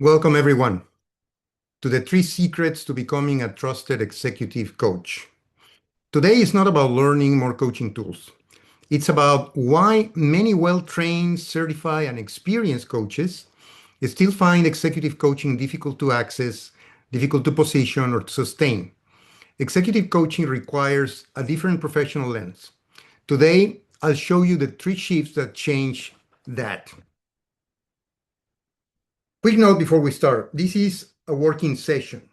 Welcome, everyone, to the 3 secrets to becoming a trusted executive coach. Today is not about learning more coaching tools. It's about why many well-trained, certified, and experienced coaches still find executive coaching difficult to access, difficult to position, or to sustain. Executive coaching requires a different professional lens. Today, I'll show you the 3 shifts that change that. Quick note before we start. This is a working session.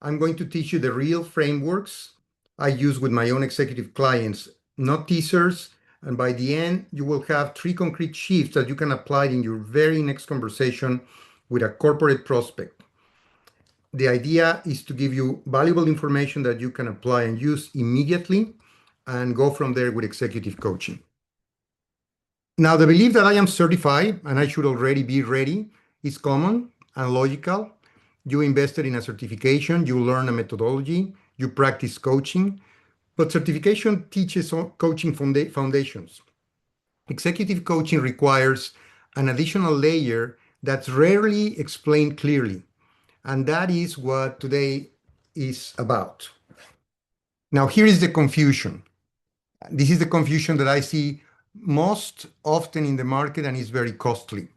I'm going to teach you the real frameworks I use with my own executive clients, not teasers. And by the end, you will have 3 concrete shifts that you can apply in your very next conversation with a corporate prospect. The idea is to give you valuable information that you can apply and use immediately and go from there with executive coaching. Now, the belief that I am certified and I should already be ready is common and logical. You invested in a certification, you learn a methodology, you practice coaching, but certification teaches coaching foundations. Executive coaching requires an additional layer that's rarely explained clearly, and that is what today is about. Now, here is the confusion. This is the confusion that I see most often in the market and is very costly.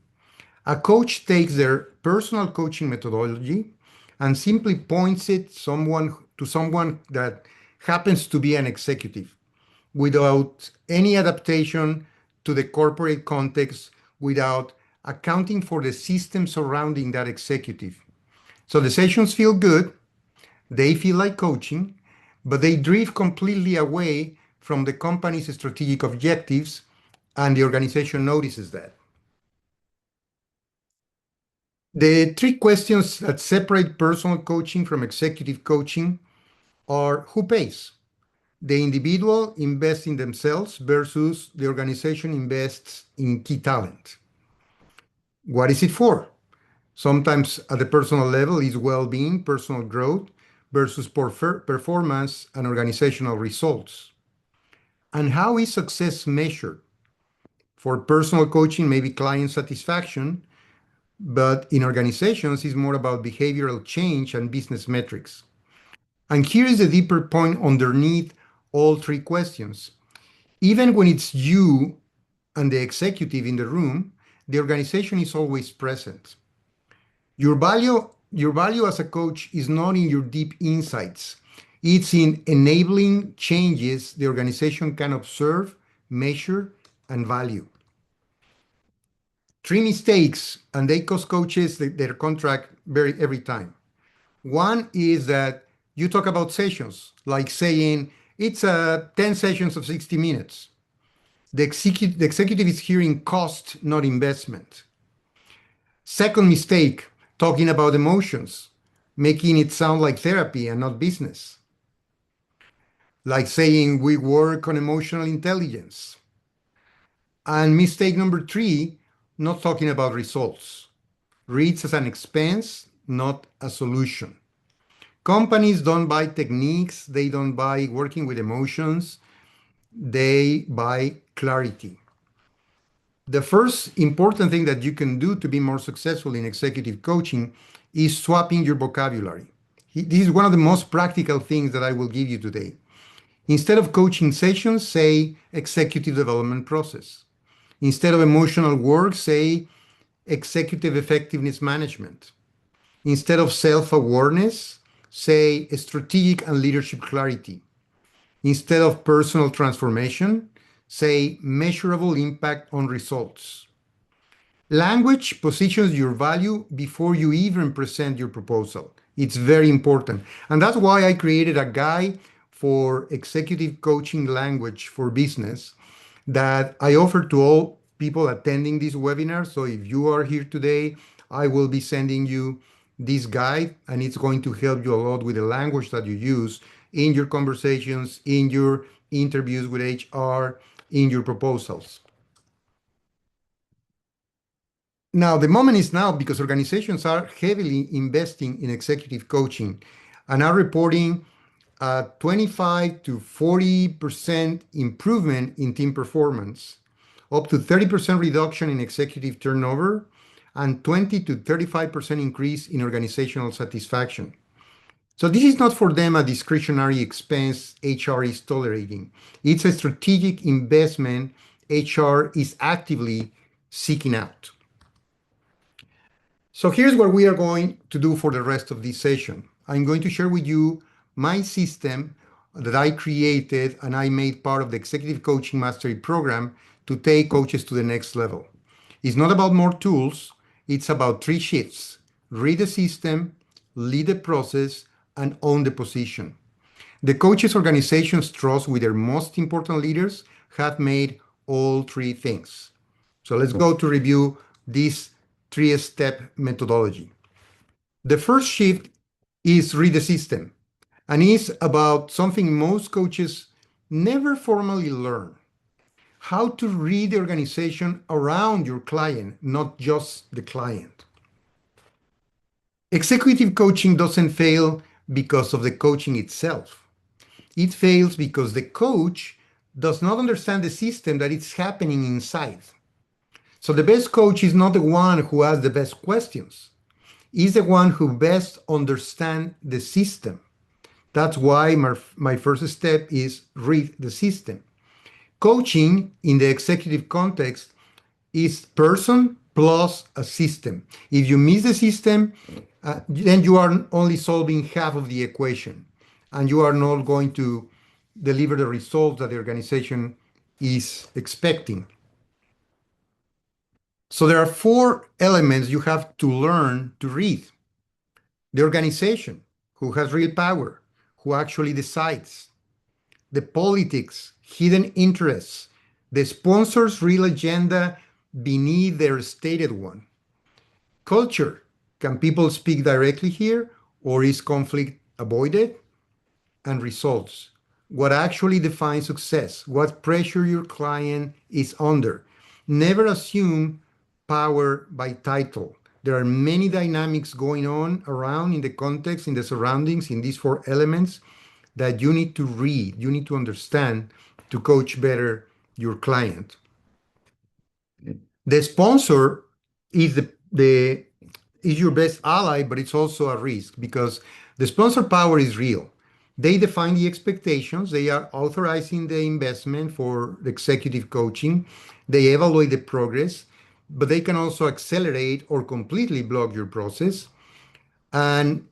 A coach takes their personal coaching methodology and simply points it to someone that happens to be an executive without any adaptation to the corporate context, without accounting for the system surrounding that executive. So the sessions feel good, they feel like coaching, but they drift completely away from the company's strategic objectives, and the organization notices that. The 3 questions that separate personal coaching from executive coaching are: who pays? The individual invests in themselves versus the organization invests in key talent. What is it for? Sometimes at the personal level is well-being, personal growth versus performance and organizational results. And how is success measured? For personal coaching, maybe client satisfaction, but in organizations, it's more about behavioral change and business metrics. And here is the deeper point underneath all 3 questions. Even when it's you and the executive in the room, the organization is always present. Your value as a coach is not in your deep insights. It's in enabling changes the organization can observe, measure, and value. 3 mistakes, and they cost coaches their contract every time. One is that you talk about sessions, like saying it's 10 sessions of 60 minutes. The executive is hearing cost, not investment. Second mistake, talking about emotions, making it sound like therapy and not business. Like saying we work on emotional intelligence. And mistake number 3, not talking about results. Reads as an expense, not a solution. Companies don't buy techniques, they don't buy working with emotions, they buy clarity. The first important thing that you can do to be more successful in executive coaching is swapping your vocabulary. This is one of the most practical things that I will give you today. Instead of coaching sessions, say executive development process. Instead of emotional work, say executive effectiveness management. Instead of self-awareness, say strategic and leadership clarity. Instead of personal transformation, say measurable impact on results. Language positions your value before you even present your proposal. It's very important. And that's why I created a guide for executive coaching language for business that I offer to all people attending this webinar. So if you are here today, I will be sending you this guide, and it's going to help you a lot with the language that you use in your conversations, in your interviews with HR, in your proposals. Now, the moment is now because organizations are heavily investing in executive coaching and are reporting a 25 to 40% improvement in team performance, up to 30% reduction in executive turnover, and 20 to 35% increase in organizational satisfaction. So this is not for them a discretionary expense HR is tolerating. It's a strategic investment HR is actively seeking out. So here's what we are going to do for the rest of this session. I'm going to share with you my system that I created and I made part of the Executive Coaching Mastery Program to take coaches to the next level. It's not about more tools, it's about 3 shifts: read the system, lead the process, and own the position. The coaches organizations trust with their most important leaders have made all 3 things. So let's go to review this 3-step methodology. The first shift is read the system, and is about something most coaches never formally learn: how to read the organization around your client, not just the client. Executive coaching doesn't fail because of the coaching itself. It fails because the coach does not understand the system that it's happening inside. So the best coach is not the one who asks the best questions. He's the one who best understands the system. That's why my first step is read the system. Coaching in the executive context is person plus a system. If you miss the system, then you are only solving half of the equation, and you are not going to deliver the results that the organization is expecting. So there are 4 elements you have to learn to read: the organization, who has real power, who actually decides; the politics, hidden interests, the sponsor's real agenda beneath their stated one; culture, can people speak directly here, or is conflict avoided; and results, what actually defines success, what pressure your client is under. Never assume power by title. There are many dynamics going on around in the context, in the surroundings, in these 4 elements that you need to read, you need to understand to coach better your client. The sponsor is your best ally, but it's also a risk because the sponsor power is real. They define the expectations, they are authorizing the investment for the executive coaching, they evaluate the progress, but they can also accelerate or completely block your process. And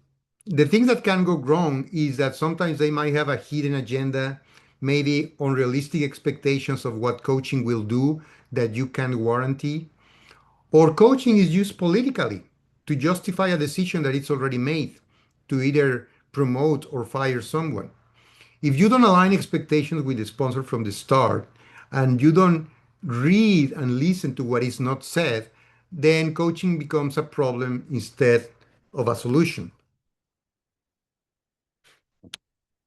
the things that can go wrong is that sometimes they might have a hidden agenda, maybe unrealistic expectations of what coaching will do that you can't warranty. Or coaching is used politically to justify a decision that it's already made to either promote or fire someone. If you don't align expectations with the sponsor from the start and you don't read and listen to what is not said, then coaching becomes a problem instead of a solution.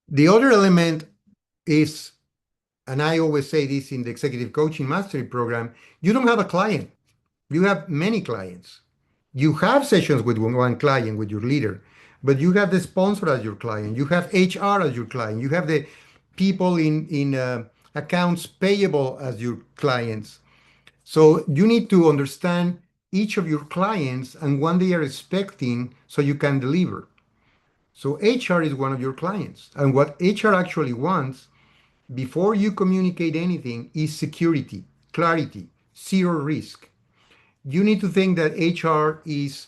The other element is, and I always say this in the Executive Coaching Mastery Program, you don't have a client. You have many clients. You have sessions with one client, with your leader, but you have the sponsor as your client. You have HR as your client. You have the people in accounts payable as your clients. So you need to understand each of your clients and what they are expecting so you can deliver. So HR is one of your clients. And what HR actually wants before you communicate anything is security, clarity, zero risk. You need to think that HR is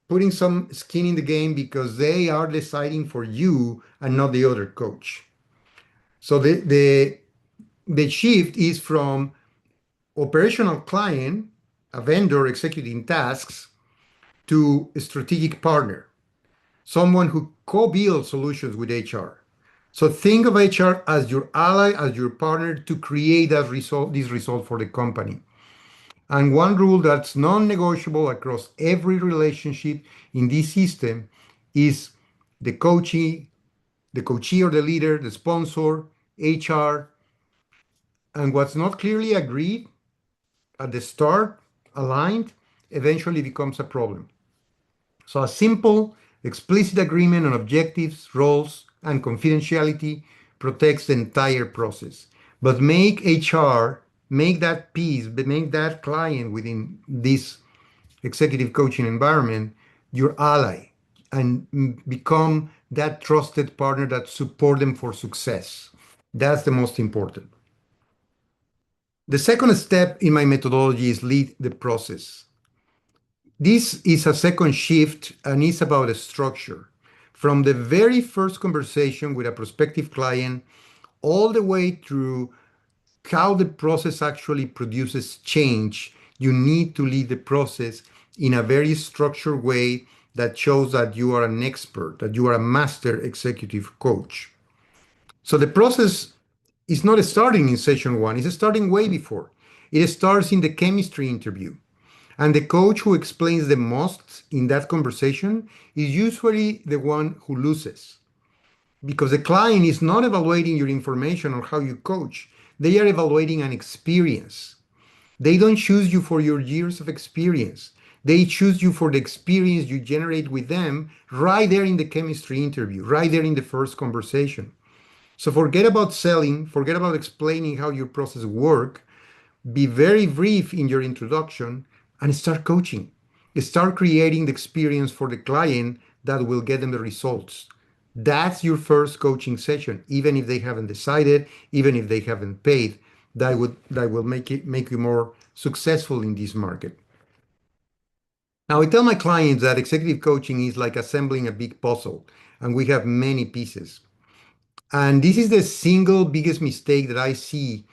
putting some skin in the game because they are deciding for you and not the other coach. So the shift is from operational client, a vendor executing tasks, to a strategic partner, someone who co-builds solutions with HR. So think of HR as your ally, as your partner to create this result for the company. And one rule that's non-negotiable across every relationship in this system is the coachee or the leader, the sponsor, HR, and what's not clearly agreed at the start, aligned, eventually becomes a problem. So a simple, explicit agreement on objectives, roles, and confidentiality protects the entire process. But make HR, make that piece, make that client within this executive coaching environment, your ally, and become that trusted partner that support them for success. That's the most important. The second step in my methodology is lead the process. This is a second shift and it's about a structure. From the very first conversation with a prospective client all the way through how the process actually produces change, you need to lead the process in a very structured way that shows that you are an expert, that you are a master executive coach. So the process is not starting in session one, it's starting way before. It starts in the chemistry interview. And the coach who explains the most in that conversation is usually the one who loses because the client is not evaluating your information or how you coach. They are evaluating an experience. They don't choose you for your years of experience. They choose you for the experience you generate with them right there in the chemistry interview, right there in the first conversation. So forget about selling, forget about explaining how your process works. Be very brief in your introduction and start coaching. Start creating the experience for the client that will get them the results. That's your first coaching session, even if they haven't decided, even if they haven't paid. That will make you more successful in this market. Now I tell my clients that executive coaching is like assembling a big puzzle, and we have many pieces. And this is the single biggest mistake that I see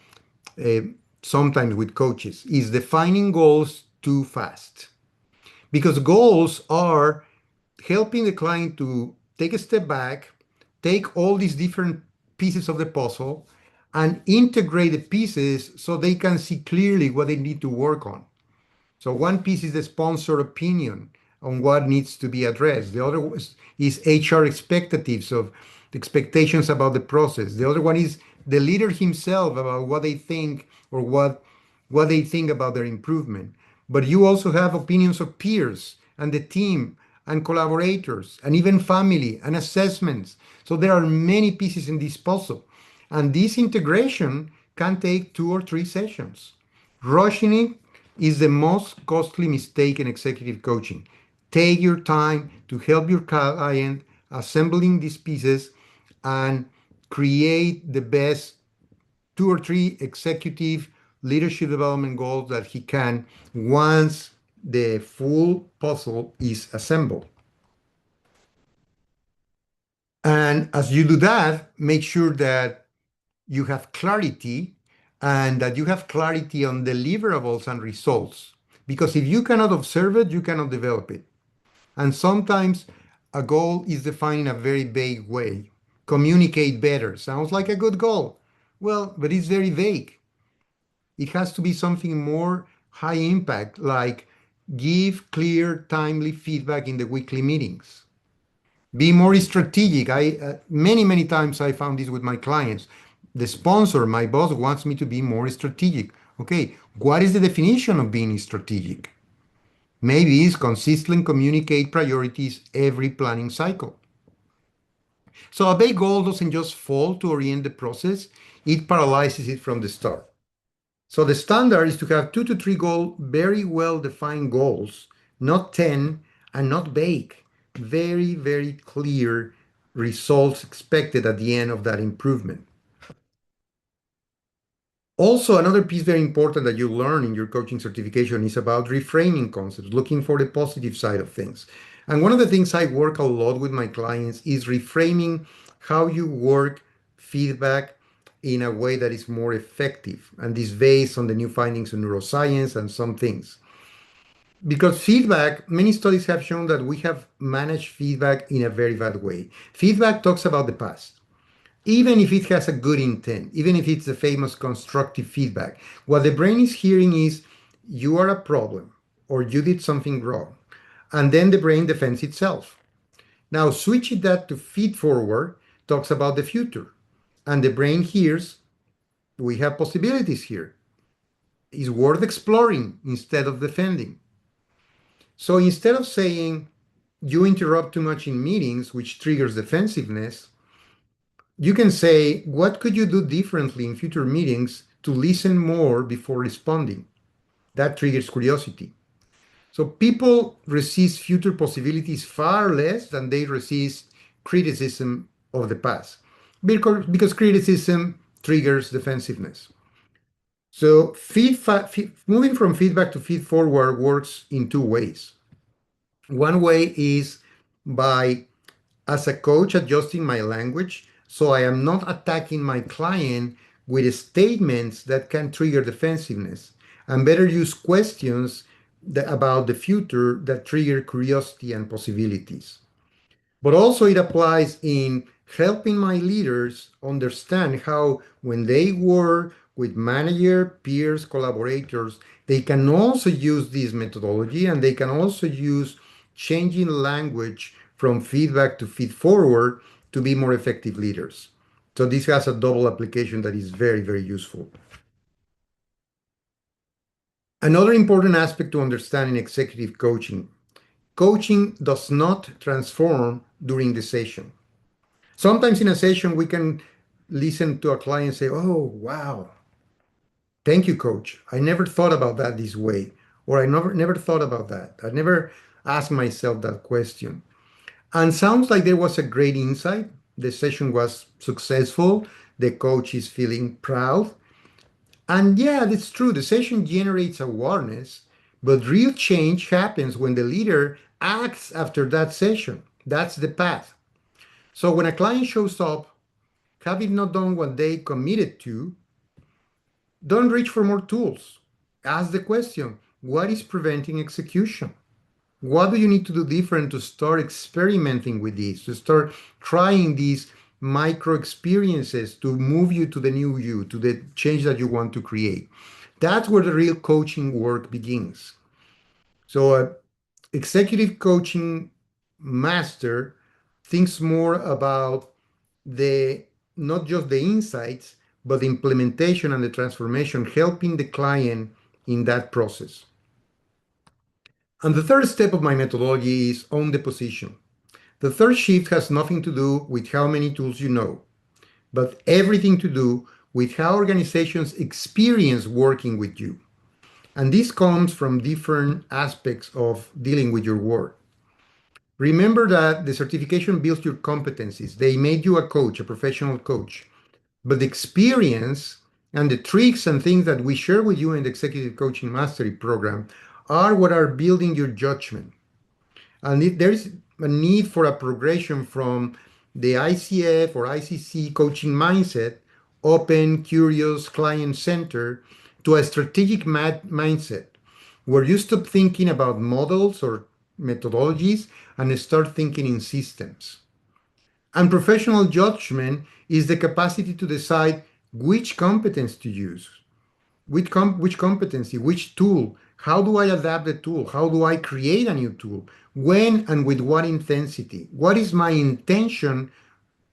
uh, sometimes with coaches is defining goals too fast because goals are helping the client to take a step back, take all these different pieces of the puzzle and integrate the pieces so they can see clearly what they need to work on. So one piece is the sponsor opinion on what needs to be addressed. The other is HR expectatives of expectations about the process. The other one is the leader himself about what they think or what they think about their improvement. But you also have opinions of peers and the team and collaborators and even family and assessments. So there are many pieces in this puzzle. And this integration can take 2 or 3 sessions. Rushing it is the most costly mistake in executive coaching. Take your time to help your client assembling these pieces and create the best 2 or 3 executive leadership development goals that he can once the full puzzle is assembled. And as you do that, make sure that you have clarity and that you have clarity on deliverables and results. Because if you cannot observe it, you cannot develop it. And sometimes a goal is defined in a very vague way. Communicate better sounds like a good goal. Well, but it's very vague. It has to be something more high impact, like give clear, timely feedback in the weekly meetings. Be more strategic. I many times I found this with my clients. The sponsor, my boss, wants me to be more strategic. Okay, what is the definition of being strategic? Maybe it's consistently communicate priorities every planning cycle. So a big goal doesn't just fall to orient the process, it paralyzes it from the start. So the standard is to have 2 to 3 goal, very well defined goals, not 10 and not vague. Very, very clear results expected at the end of that improvement. Also, another piece very important that you learn in your coaching certification is about reframing concepts, looking for the positive side of things. And one of the things I work a lot with my clients is reframing how you work feedback in a way that is more effective. And this based on the new findings in neuroscience and some things. Because feedback, many studies have shown that we have managed feedback in a very bad way. Feedback talks about the past even if it has a good intent, even if it's a famous constructive feedback, what the brain is hearing is you are a problem or you did something wrong. And then the brain defends itself. Now, switching that to feed forward talks about the future. And the brain hears we have possibilities here. It's worth exploring instead of defending. So instead of saying you interrupt too much in meetings, which triggers defensiveness, you can say, what could you do differently in future meetings to listen more before responding? That triggers curiosity. So people resist future possibilities far less than they resist criticism of the past because criticism triggers defensiveness. So moving from feedback to feed forward works in two ways. One way is by, as a coach, adjusting my language so I am not attacking my client with statements that can trigger defensiveness, and better use questions about the future that trigger curiosity and possibilities. But also, it applies in helping my leaders understand how, when they work with manager, peers, collaborators, they can also use this methodology and they can also use changing language from feedback to feed forward to be more effective leaders. So this has a double application that is very, very useful. Another important aspect to understand in executive coaching: coaching does not transform during the session. Sometimes in a session, we can listen to a client say, "Oh, wow, thank you, coach. I never thought about that this way." Or, "I never thought about that. I never asked myself that question." And sounds like there was a great insight. The session was successful. The coach is feeling proud. And yeah, that's true. The session generates awareness, but real change happens when the leader acts after that session. That's the path. So when a client shows up, having not done what they committed to, don't reach for more tools. Ask the question, what is preventing execution? What do you need to do different to start experimenting with this, to start trying these micro experiences to move you to the new you, to the change that you want to create? That's where the real coaching work begins. So, executive coaching master thinks more about the not just the insights, but the implementation and the transformation, helping the client in that process. And the third step of my methodology is own the position. The third shift has nothing to do with how many tools you know, but everything to do with how organizations experience working with you. And this comes from different aspects of dealing with your work. Remember that the certification builds your competencies. They made you a coach, a professional coach. But the experience and the tricks and things that we share with you in the Executive Coaching Mastery Program are what are building your judgment. And there's a need for a progression from the ICF or ICC coaching mindset, open, curious, client centered, to a strategic mindset where you stop thinking about models or methodologies and start thinking in systems. And professional judgment is the capacity to decide which competence to use, which competency, which tool, how do I adapt the tool, how do I create a new tool, when and with what intensity, what is my intention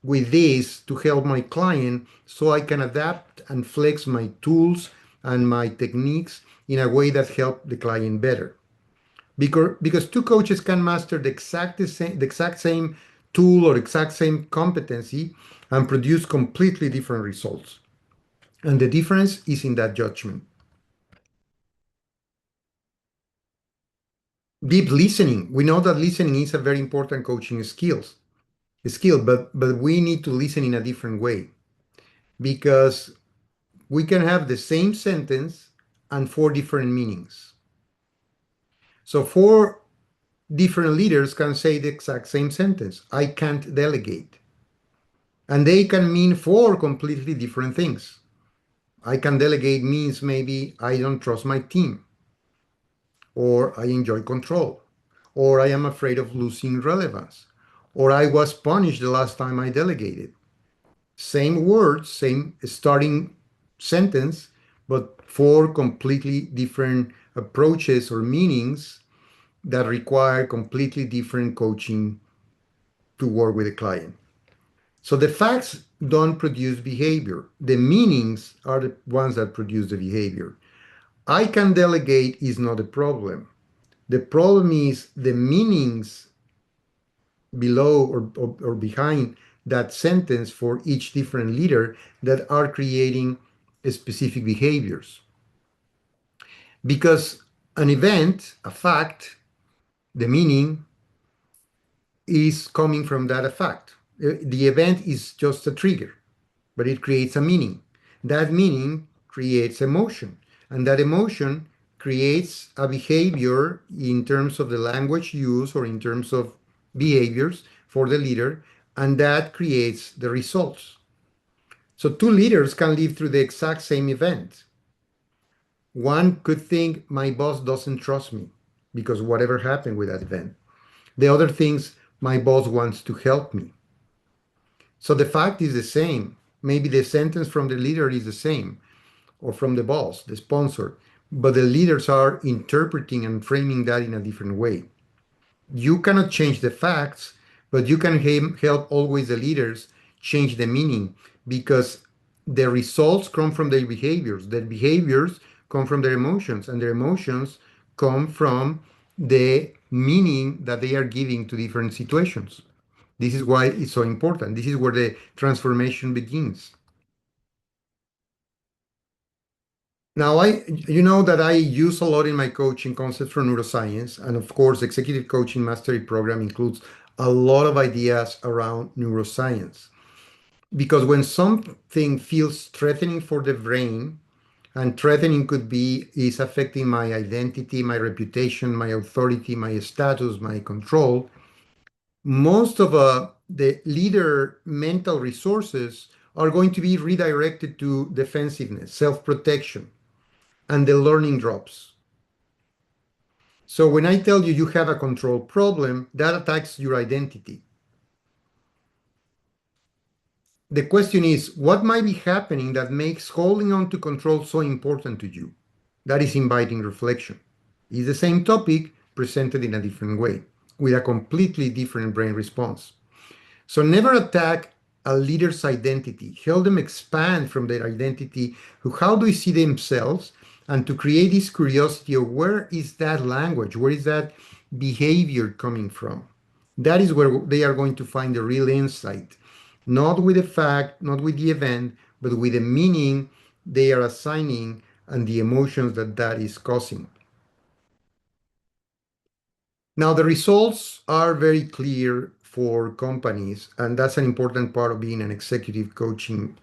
with this to help my client so I can adapt and flex my tools and my techniques in a way that help the client better. Because two coaches can master the exact same tool or exact same competency and produce completely different results. And the difference is in that judgment. Deep listening. We know that listening is a very important coaching skill, but we need to listen in a different way because we can have the same sentence and four different meanings. So four different leaders can say the exact same sentence. I can't delegate. And they can mean four completely different things. I can delegate means maybe I don't trust my team, or I enjoy control, or I am afraid of losing relevance, or I was punished the last time I delegated. Same words, same starting sentence, but four completely different approaches or meanings that require completely different coaching to work with a client. So the facts don't produce behavior. The meanings are the ones that produce the behavior. I can delegate is not a problem. The problem is the meanings below or behind that sentence for each different leader that are creating specific behaviors. Because An event, a fact, the meaning is coming from that fact. The event is just a trigger, but it creates a meaning. That meaning creates emotion, and that emotion creates a behavior in terms of the language used or in terms of behaviors for the leader, and that creates the results. So two leaders can live through the exact same event. One could think my boss doesn't trust me because whatever happened with that event. The other thinks my boss wants to help me. So the fact is the same. Maybe the sentence from the leader is the same, or from the boss, the sponsor, but the leaders are interpreting and framing that in a different way. You cannot change the facts, but you can help always the leaders change the meaning because the results come from their behaviors. Their behaviors come from their emotions, and their emotions come from the meaning that they are giving to different situations. This is why it's so important. This is where the transformation begins. Now, you know that I use a lot in my coaching concepts from neuroscience, and of course, Executive Coaching Mastery Program includes a lot of ideas around neuroscience. Because when something feels threatening for the brain, and threatening could be is affecting my identity, my reputation, my authority, my status, my control, most of the leader mental resources are going to be redirected to defensiveness, self-protection, and the learning drops. So when I tell you you have a control problem, that attacks your identity. The question is, what might be happening that makes holding on to control so important to you? That is inviting reflection. It's the same topic presented in a different way, with a completely different brain response. So never attack a leader's identity. Help them expand from their identity to how do they see themselves and to create this curiosity of where is that language, where is that behavior coming from? That is where they are going to find the real insight, not with the fact, not with the event, but with the meaning they are assigning and the emotions that that is causing. Now, the results are very clear for companies, and that's an important part of being an executive coaching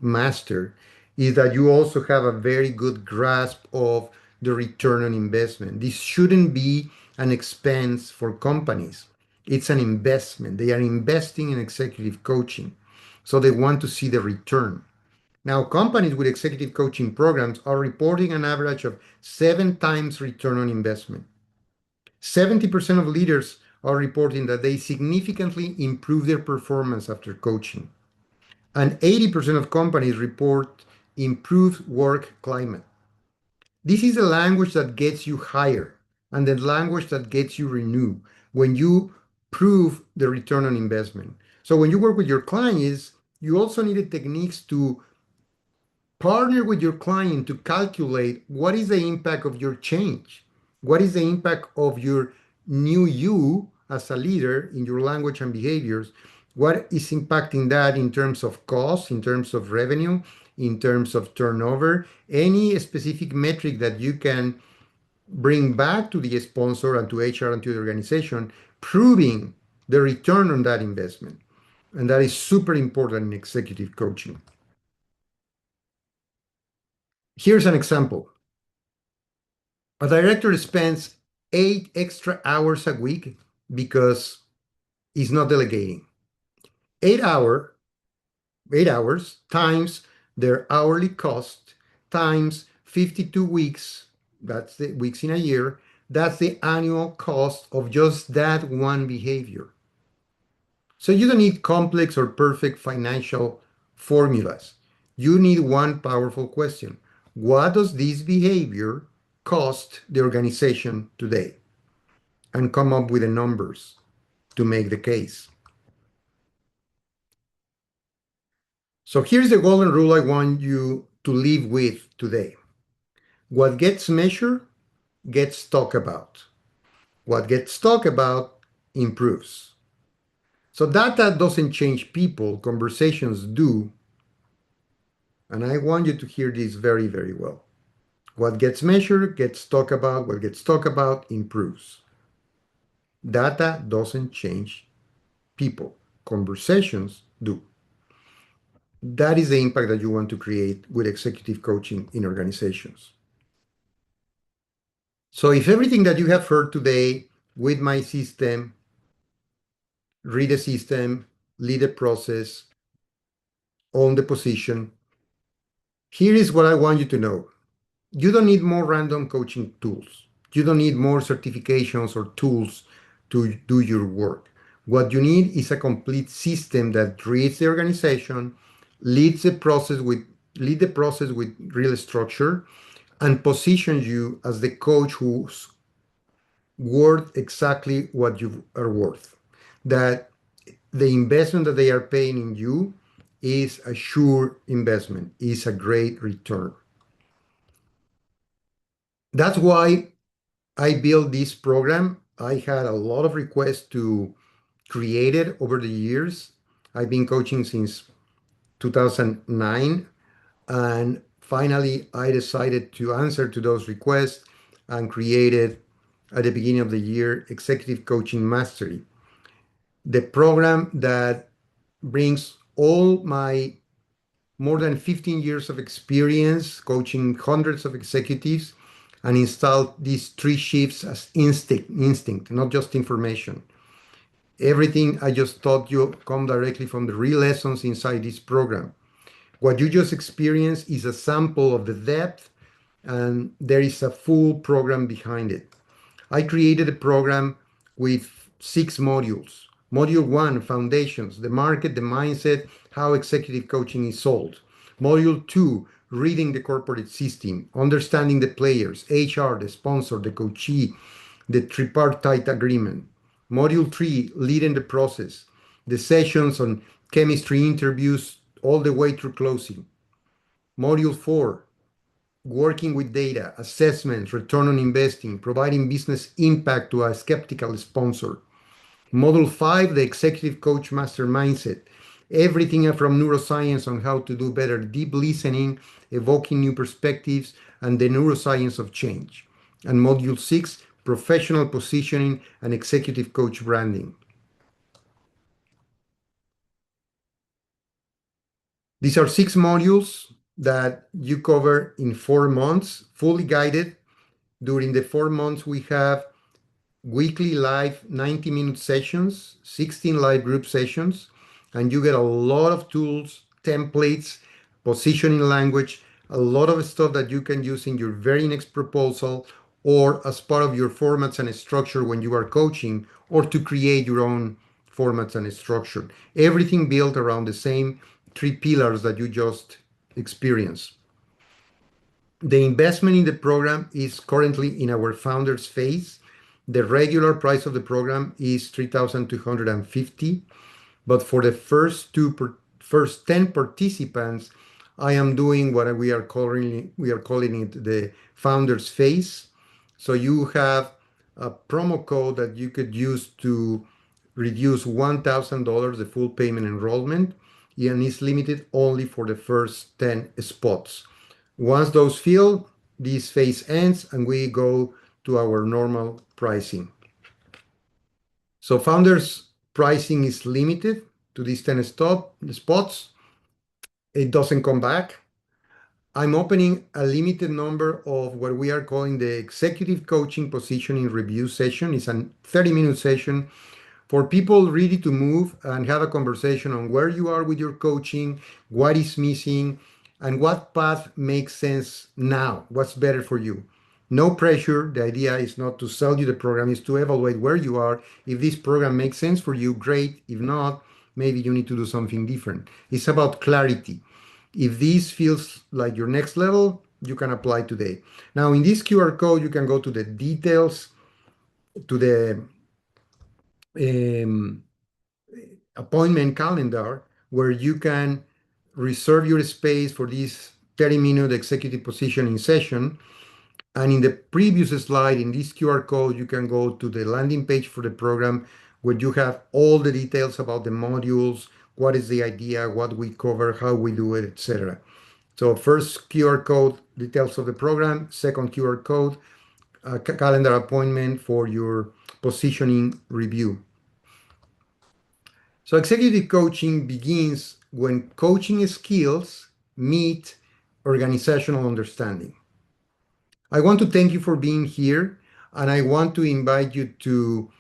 master, is that you also have a very good grasp of the return on investment. This shouldn't be an expense for companies. It's an investment. They are investing in executive coaching, so they want to see the return. Now, companies with executive coaching programs are reporting an average of 7 times return on investment. 70% of leaders are reporting that they significantly improve their performance after coaching. And 80% of companies report improved work climate. This is the language that gets you higher and the language that gets you renewed when you prove the return on investment. So when you work with your clients, you also need techniques to partner with your client to calculate what is the impact of your change. What is the impact of your new you as a leader in your language and behaviors? What is impacting that in terms of cost, in terms of revenue, in terms of turnover? Any specific metric that you can bring back to the sponsor and to HR and to the organization, proving the return on that investment. And that is super important in executive coaching. Here's an example. A director spends 8 extra hours a week because he's not delegating. 8 hour, 8 hours times their hourly cost times 52 weeks, that's the weeks in a year, that's the annual cost of just that one behavior. So you don't need complex or perfect financial formulas. You need one powerful question. What does this behavior cost the organization today? And come up with the numbers to make the case. So here's the golden rule I want you to live with today. What gets measured gets talked about. What gets talked about improves. So data doesn't change people, conversations do. And I want you to hear this very, very well. What gets measured gets talked about. What gets talked about improves. Data doesn't change people. Conversations do. That is the impact that you want to create with executive coaching in organizations. So if everything that you have heard today with my system, read the system, lead the process, own the position, here is what I want you to know. You don't need more random coaching tools. You don't need more certifications or tools to do your work. What you need is a complete system that reads the organization, leads the process with lead the process with real structure, and positions you as the coach who's worth exactly what you are worth. That the investment that they are paying in you is a sure investment, is a great return. That's why I built this program. I had a lot of requests to create it over the years. I've been coaching since 2009, and finally I decided to answer to those requests and created at the beginning of the year Executive Coaching Mastery, the program that brings all my more than 15 years of experience coaching hundreds of executives and installed these three shifts as instinct, not just information. Everything I just taught you come directly from the real lessons inside this program. What you just experienced is a sample of the depth, and there is a full program behind it. I created a program with 6 modules. Module 1, Foundations, the market, the mindset, how executive coaching is sold. Module 2, Reading the corporate system, understanding the players, HR, the sponsor, the coachee, the tripartite agreement. Module 3, Leading the process, the sessions on chemistry interviews all the way through closing. Module 4, working with data, assessments, return on investing, providing business impact to a skeptical sponsor. Module 5, the executive coach master mindset. Everything from neuroscience on how to do better, deep listening, evoking new perspectives, and the neuroscience of change. And module 6, professional positioning and executive coach branding. These are 6 modules that you cover in 4 months, fully guided. During the 4 months, we have weekly live 90-minute sessions, 16 live group sessions, and you get a lot of tools, templates, positioning language, a lot of stuff that you can use in your very next proposal or as part of your formats and structure when you are coaching or to create your own formats and structure. Everything built around the same 3 pillars that you just experienced. The investment in the program is currently in our founders phase. The regular price of the program is $3,250, but for the first 10 participants, I am doing what we are calling it the founders phase. So you have a promo code that you could use to reduce $1,000 the full payment enrollment, and it's limited only for the first 10 spots. Once those fill, this phase ends and we go to our normal pricing. So founders pricing is limited to these 10 spots. It doesn't come back. I'm opening a limited number of what we are calling the executive coaching positioning review session. It's a 30-minute session for people ready to move and have a conversation on where you are with your coaching, what is missing, and what path makes sense now, what's better for you. No pressure. The idea is not to sell you the program, is to evaluate where you are. If this program makes sense for you, great. If not, maybe you need to do something different. It's about clarity. If this feels like your next level, you can apply today. Now, in this QR code, you can go to the details, to the um, appointment calendar, where you can reserve your space for this 30-minute executive positioning session. And in the previous slide, in this QR code, you can go to the landing page for the program where you have all the details about the modules, what is the idea, what we cover, how we do it, etc. So first QR code details of the program, second QR code, a calendar appointment for your positioning review. So executive coaching begins when coaching skills meet organizational understanding. I want to thank you for being here, and I want to invite you to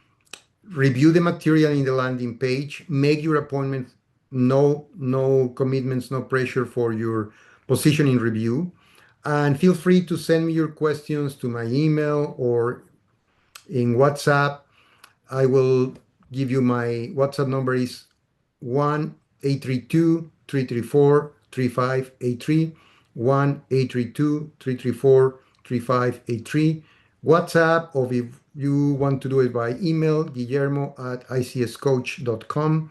review the material in the landing page, make your appointment, no commitments, no pressure for your positioning review, and feel free to send me your questions to my email or in WhatsApp. I will give you my WhatsApp number is 1-832-334-3583, 1-832-334-3583. WhatsApp, or if you want to do it by email, guillermo@icscoach.com,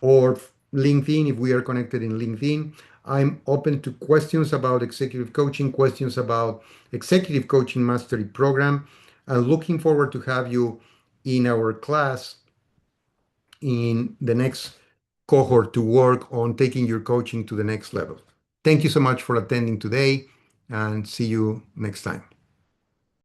or LinkedIn, if we are connected in LinkedIn. I'm open to questions about executive coaching, questions about executive coaching mastery program, and looking forward to have you in our class in the next cohort to work on taking your coaching to the next level. Thank you so much for attending today, and see you next time.